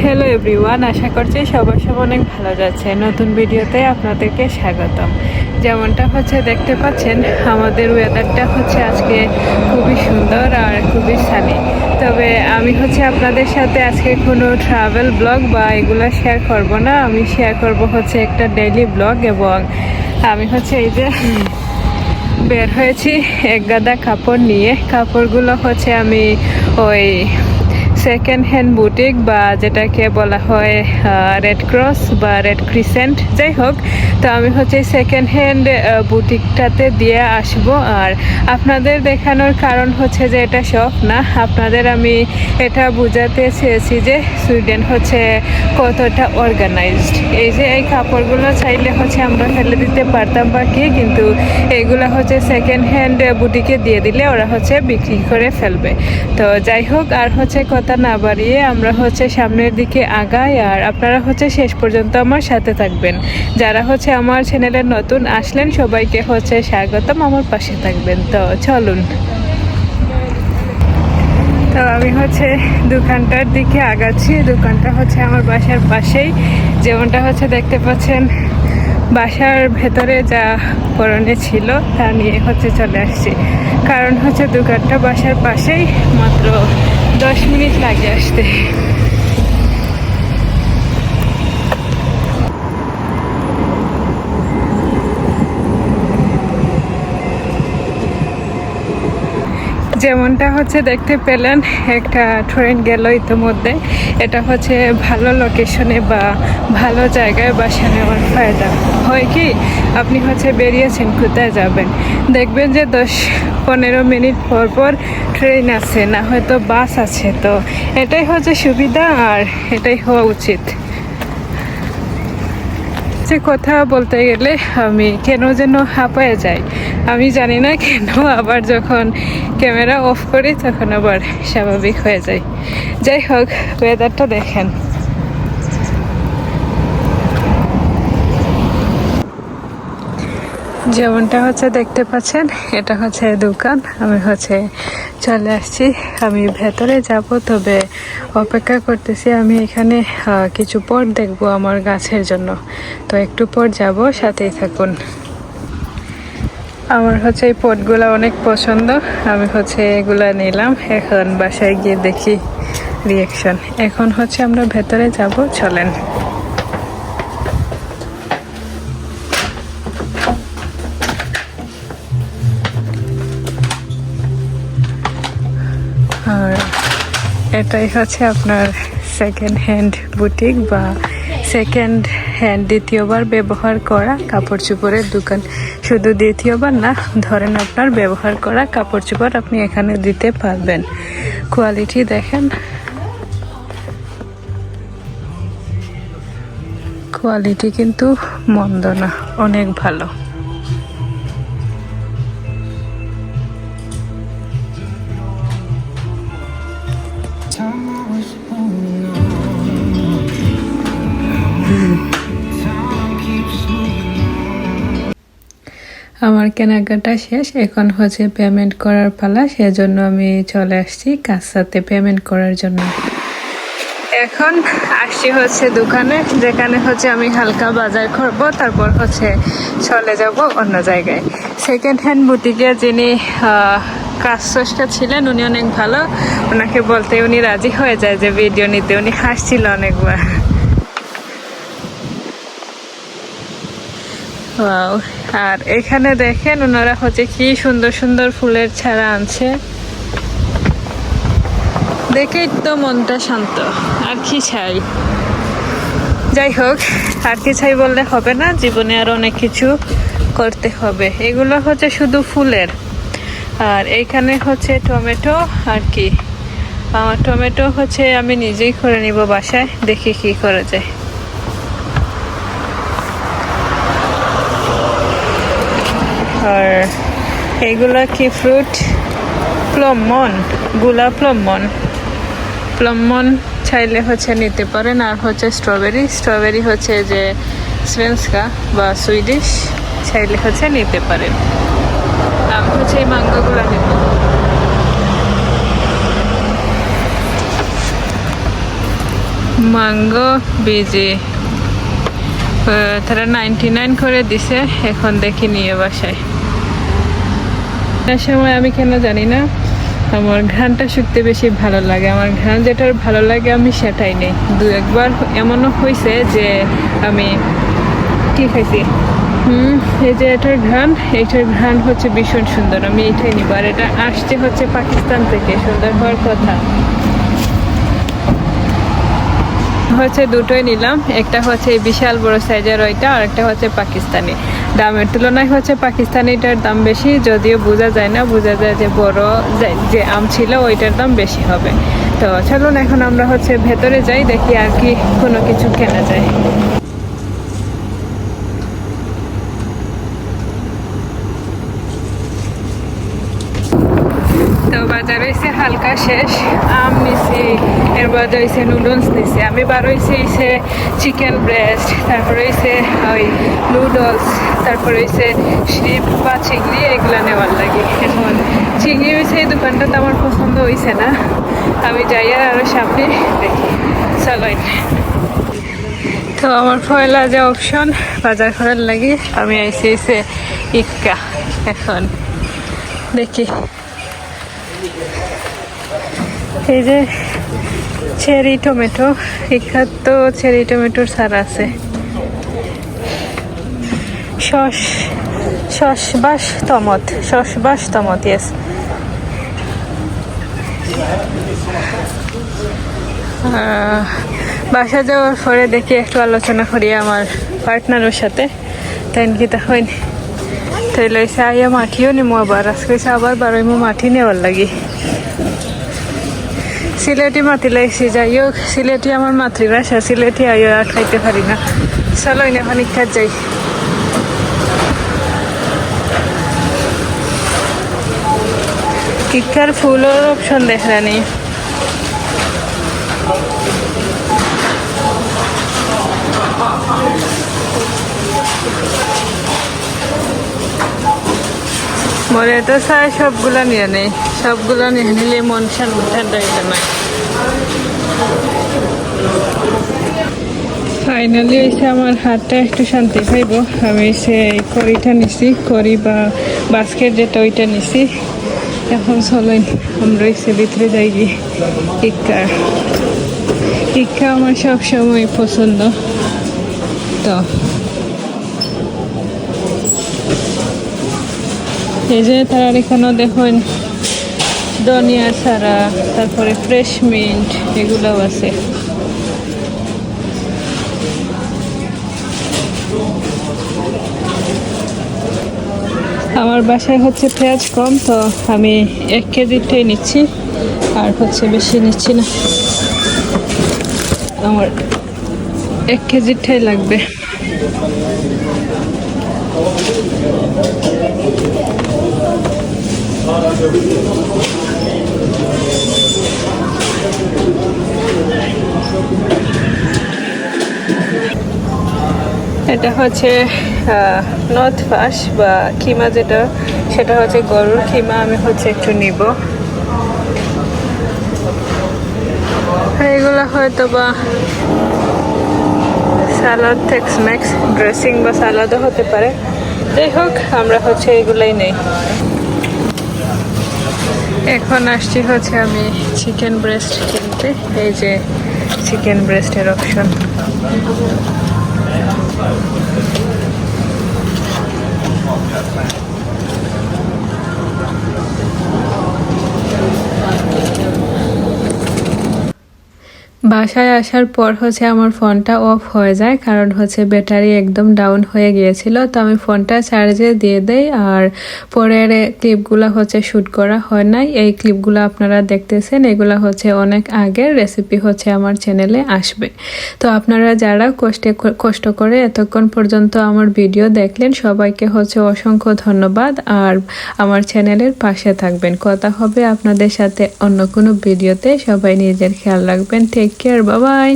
Hello everyone, আশা করছি সবার সব অনেক ভালো যাচ্ছে। নতুন ভিডিওতে আপনাদেরকে স্বাগতম। যেমনটা দেখতে পাচ্ছেন, আমাদের ওয়েদারটা আজকে খুবই সুন্দর আর খুবই সানি। তবে আমি আপনাদের সাথে আজকে কোনো ট্রাভেল ব্লগ বা এগুলো শেয়ার করব না। আমি শেয়ার করব একটা ডেইলি ব্লগ, এবং আমি এই যে বের হয়েছি এক গাদা কাপড় নিয়ে। কাপড়গুলো আমি ওই সেকেন্ড হ্যান্ড বুটিক বা যেটাকে বলা হয় রেড ক্রস বা রেড ক্রিসেন্ট, যাই হোক, তো আমি সেকেন্ড হ্যান্ড বুটিকটাতে দিয়ে আসব। আর আপনাদের দেখানোর কারণ যে এটা শখ না, আপনাদের আমি এটা বোঝাতে চেয়েছি যে সুইডেন কতটা অর্গানাইজড। এই যে এই কাপড়গুলো চাইলে আমরা ফেলে দিতে পারতাম বা কি, কিন্তু এইগুলো সেকেন্ড হ্যান্ড বুটিকে দিয়ে দিলে ওরা বিক্রি করে ফেলবে। তো যাই হোক, আর কথা না বাড়িয়ে আমরা সামনের দিকে আগাই। আর আপনারা শেষ পর্যন্ত আমার সাথে থাকবেন। যারা আমার চ্যানেলে নতুন আসলেন, সবাইকে স্বাগতম, আমার পাশে থাকবেন। তো চলুন। তো আমি দোকানটার দিকে আগাচ্ছি। দোকানটা আমার বাসার পাশেই। যেমনটা দেখতে পাচ্ছেন, বাসার ভেতরে যা পরনে ছিল তা নিয়ে চলে আসছি। কারণ দোকানটা বাসার পাশেই, মাত্র 10 মিনিট লাগে আসতে। যেমনটা দেখতে পেলেন, একটা ট্রেন গেল ইতিমধ্যে। এটা ভালো লোকেশনে বা ভালো জায়গায় বাসা নেওয়ার ফায়দা হয় কি, আপনি বেরিয়েছেন, কোথায় যাবেন, দেখবেন যে 10-15 মিনিট পর পর ট্রেন আছে, না হয়তো বাস আছে। তো এটাই সুবিধা, আর এটাই হওয়া উচিত। যে কথা বলতে গেলে আমি কেন যেন হাঁপায়ে যাই, আমি জানি না কেন। আবার যখন ক্যামেরা অফ করি তখন আবার স্বাভাবিক হয়ে যায়। যাই হোক, ওয়েদারটা দেখেন। যেমনটা দেখতে পাচ্ছেন, এটা দোকান। আমি চলে আসছি। আমি ভেতরে যাব, তবে অপেক্ষা করতেছি। আমি এখানে কিছু পট দেখবো আমার গাছের জন্য, তো একটু পর যাব, সাথেই থাকুন। আমার এই পটগুলো অনেক পছন্দ। আমি এগুলা নিলাম। এখন বাসায় গিয়ে দেখি রিয়াকশন। এখন আমরা ভেতরে যাব, চলেন। আর এটাই আপনার সেকেন্ড হ্যান্ড বুটিক বা সেকেন্ড হ্যান্ড দ্বিতীয়বার ব্যবহার করা কাপড় চোপড়ের দোকান। শুধু দ্বিতীয়বার না, ধরেন আপনার ব্যবহার করা কাপড় চোপড় আপনি এখানে দিতে পারবেন। কোয়ালিটি দেখেন, কোয়ালিটি কিন্তু মন্দ না, অনেক ভালো। আমার কেনাকাটা শেষ, এখন পেমেন্ট করার পালা। সেজন্য আমি চলে আসছি কাসাতে পেমেন্ট করার জন্য। এখন আসছি দোকানে, যেখানে আমি হালকা বাজার করব, তারপর চলে যাব অন্য জায়গায়। সেকেন্ড হ্যান্ড বুটিকে যিনি কাজটা ছিলেন, উনি অনেক ভালো। ওনাকে বলতে উনি রাজি হয়ে যায় যে ভিডিও নিতে। উনি হাসছিল অনেকবার। আর এখানে দেখেন, ওনারা কি সুন্দর সুন্দর ফুলের ছাড়া আনছে, দেখেই তো মনটা শান্ত। আর কি চাই? যাই হোক, আর কি চাই বললে হবে না, জীবনে আর অনেক কিছু করতে হবে। এগুলো শুধু ফুলের। আর এইখানে টমেটো। আর কি, আমার টমেটো আমি নিজেই করে নিব বাসায়, দেখি কি করা যায়। আর এগুলা কি ফ্রুট? প্লমন, গোলাপ প্লমন। প্লমন চাইলে নিতে পারেন। আর স্ট্রবেরি। স্ট্রবেরি যে স্ভেন্সকা বা সুইডিশ, চাইলে নিতে পারেন। আমি এই ম্যাঙ্গোগুলো নেব। ম্যাঙ্গো বিজি তারা 99 করে দিছে। এখন দেখি নিয়ে বাসায়। তার সময় আমি কেন জানি না আমার ঘ্রাণটা শুকতে বেশি ভালো লাগে। আমার ঘ্রাণ যেটার ভালো লাগে আমি সেটাই নেই। দু একবার এমনও হয়েছে যে আমি কি খাইছি, এই যে এইটার ঘ্রাণ হচ্ছে ভীষণ সুন্দর, আমি এটাই নিব। আর এটা আসছে হচ্ছে পাকিস্তান থেকে, সুন্দর হওয়ার কথা। হচ্ছে দুটোই নিলাম, একটা হচ্ছে বিশাল বড় সাইজের ওইটা, আর একটা হচ্ছে পাকিস্তানি। দামের তুলনায় হচ্ছে পাকিস্তানিটার দাম বেশি, যদিও বোঝা যায় না, বোঝা যায় যে বড় যে আম ছিল ওইটার দাম বেশি হবে। তো চলুন এখন আমরা হচ্ছে ভেতরে যাই, দেখি আর কি কোনো কিছু কেনা যায়। তো বাজার হয়েছে হালকা শেষ, আম নিছি, এর বাজার হয়েছে নুডলস নিছি। আমি বার হয়েছে চিকেন ব্রেস্ট, তারপরে হয়েছে ওই নুডলস, তারপরে হয়েছে শ্রিপ বা চিংড়ি, এগুলো নেওয়ার লাগে। এখন চিংড়ি হয়েছে এই দোকানটাতে আমার পছন্দ হয়েছে না, আমি যাই আর আরও সামনে দেখি। চলো, তো আমার পয়লা যে অপশন বাজার করার লাগে, আমি আইসি ইক্কা। এখন দেখি এই যে চেরি টমেটো, এখানে তো চেরি টমেটোর সার আছে। শসবাস তমত, ইয়েস। বাসা যাওয়ার পরে দেখি একটু আলোচনা করি আমার পার্টনারের সাথে, তাই কি তখন তাই লইছে আইয়া মাটিও নিমো, আবার আজকে আবার বারোইমো মাটি নেওয়ার লাগি। সিলেটি মাটি লাইছি, যাই হোক সিলেটি আমার মাতৃভাষা, সিলেটি আইয়া আর খাইতে পারি না। চলো এখন ইচ্ছা যাই। ইচ্ছার ফুলের অপশন দেখলানি, মনে তো চাই সবগুলা নিয়ে নেই, সবগুলা নিয়ে নিলে মন ঠান্ডা হইতে নয়। ফাইনালি হয়েছে আমার হাতটা একটু শান্তি পাইব। আমি কড়িটা নিছি, কড়ি বা বাস্কেট যেটা ওইটা নিছি। এখন চলেন আমরা ভিতরে যাই গিয়ে। ইক্কা আমার সবসময় পছন্দ। তো এই যে তারা এখানেও দেখুন ধনিয়া ছাড়া, তারপরে ফ্রেশ মিন্ট, এগুলোও আছে। আমার বাসায় হচ্ছে পেঁয়াজ কম, তো আমি 1 কেজিটাই নিচ্ছি, আর হচ্ছে বেশি নিচ্ছি না। আমার 1 কেজিটাই লাগবে। এটা হচ্ছে নর্থ ফাস বা কিমা, যেটা সেটা হচ্ছে গরুর কিমা। আমি হচ্ছে একটু নিব। এগুলো হয়তো বা সালাদ, টেক্স-মেক্স ড্রেসিং বা সালাদও হতে পারে। যাই হোক, আমরা হচ্ছে এগুলাই নেই। এখন আসছি হচ্ছে আমি চিকেন ব্রেস্ট কিনতে। এই যে চিকেন ব্রেস্টের অপশন। বাসায় আসার পর হচ্ছে আমার ফোনটা অফ হয়ে যায়, কারণ হচ্ছে ব্যাটারি একদম ডাউন হয়ে গিয়েছিল। তো আমি ফোনটা চার্জে দিয়ে দেই, আর পরের ক্লিপগুলো হচ্ছে শ্যুট করা হয় নাই। এই ক্লিপগুলো আপনারা দেখতেছেন, এগুলো হচ্ছে অনেক আগের রেসিপি, হচ্ছে আমার চ্যানেলে আসবে। তো আপনারা যারা কষ্ট করে এতক্ষণ পর্যন্ত আমার ভিডিও দেখলেন, সবাইকে হচ্ছে অসংখ্য ধন্যবাদ। আর আমার চ্যানেলের পাশে থাকবেন। কথা হবে আপনাদের সাথে অন্য কোনো ভিডিওতে। সবাই নিজের খেয়াল রাখবেন। Take care, bye by.